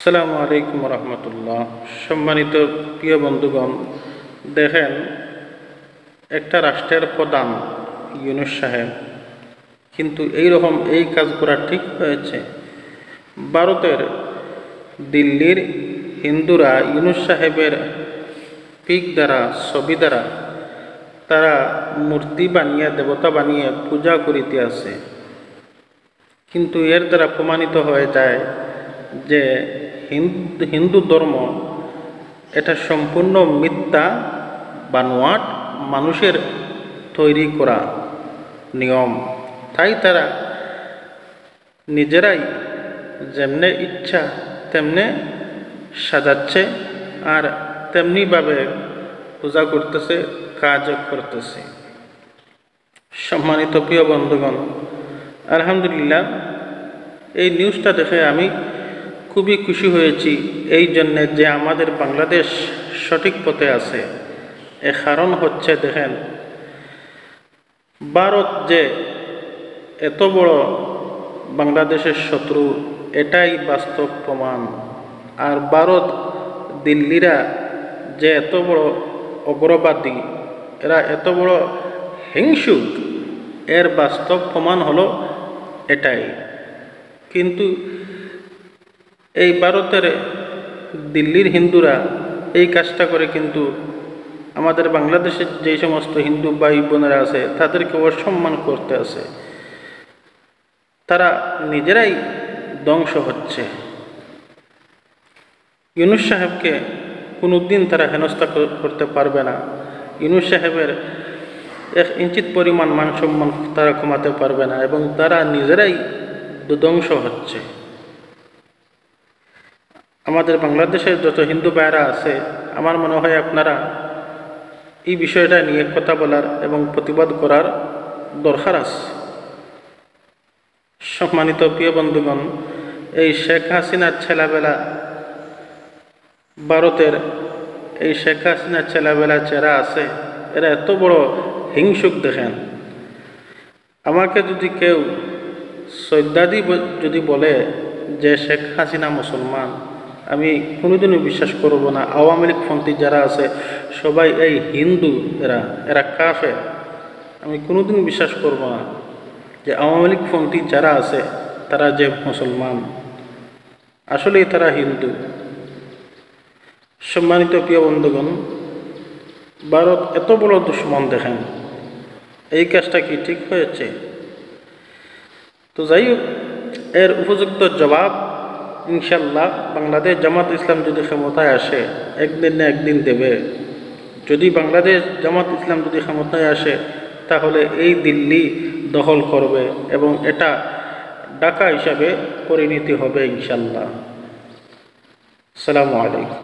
আসসালামু আলাইকুম রহমতুল্লাহ। সম্মানিত প্রিয় বন্ধুগণ, দেখেন, একটা রাষ্ট্রের প্রধান ইউনূস সাহেব কিন্তু এই কাজ করা ঠিক হয়েছে। ভারতের দিল্লির হিন্দুরা ইউনূস সাহেবের পিক দ্বারা, ছবি দ্বারা তারা মূর্তি বানিয়ে, দেবতা বানিয়ে পূজা করিতে আছে। কিন্তু এর দ্বারা প্রমাণিত হয়ে যায় যে হিন্দু ধর্ম এটা সম্পূর্ণ মিথ্যা, বানোয়াট, মানুষের তৈরি করা নিয়ম। তাই তারা নিজেরাই যেমনে ইচ্ছা তেমনে সাজাচ্ছে আর তেমনিভাবে পূজা করতেছে, কাজ করতেছে। সম্মানিত প্রিয় বন্ধুগণ, আলহামদুলিল্লাহ, এই নিউজটা দেখে আমি খুবই খুশি হয়েছি, এই জন্যে যে আমাদের বাংলাদেশ সঠিক পথে আছে। এর কারণ হচ্ছে, দেখেন, ভারত যে এত বড় বাংলাদেশের শত্রু, এটাই বাস্তব প্রমাণ। আর ভারত দিল্লিরা যে এত বড় অগ্রবাদী, এরা এত বড় হিংসুক, এর বাস্তব প্রমাণ হলো এটাই। কিন্তু এই ভারতের দিল্লির হিন্দুরা এই কাজটা করে, কিন্তু আমাদের বাংলাদেশের যে সমস্ত হিন্দু ভাই বোনেরা আছে তাদেরকে অসম্মান করতে আছে। তারা নিজেরাই ধ্বংস হচ্ছে। ইউনূস সাহেবকে কোনোদিন তারা হেনস্থা করতে পারবে না। ইউনূস সাহেবের 1 ইঞ্চিত পরিমাণ মান সম্মান তারা কমাতে পারবে না, এবং তারা নিজেরাই ধ্বংস হচ্ছে। আমাদের বাংলাদেশের যত হিন্দু ভাইরা আছে, আমার মনে হয় আপনারা এই বিষয়টা নিয়ে কথা বলার এবং প্রতিবাদ করার দরকার আছে। সম্মানিত প্রিয় বন্ধুগণ, এই শেখ হাসিনার ছেলেবেলা, ভারতের এই শেখ হাসিনার ছেলেবেলা যারা আছে, এরা এত বড় হিংসুক। দেখেন, আমাকে যদি কেউ শ্রদ্ধাদি যদি বলে যে শেখ হাসিনা মুসলমান, আমি কোনোদিনও বিশ্বাস করব না। আওয়ামী লীগ পন্থী যারা আছে সবাই এই হিন্দু, এরা কাফের। আমি কোনোদিন বিশ্বাস করব না যে আওয়ামী লীগ পন্থী যারা আছে তারা যে মুসলমান। আসলেই তারা হিন্দু। সম্মানিত প্রিয় বন্ধুগণ, ভারত এত বড় দুশ্মন, দেখেন, এই কাজটা কি ঠিক হয়েছে? তো যাই হোক, এর উপযুক্ত জবাব ইনশাল্লাহ বাংলাদেশ জামাত ইসলাম যদি ক্ষমতায় আসে, একদিন না একদিন দেবে। যদি বাংলাদেশ জামাত ইসলাম যদি ক্ষমতায় আসে, তাহলে এই দিল্লি দখল করবে এবং এটা ঢাকা হিসাবে পরিণতি হবে ইনশাল্লাহ। আসসালামু আলাইকুম।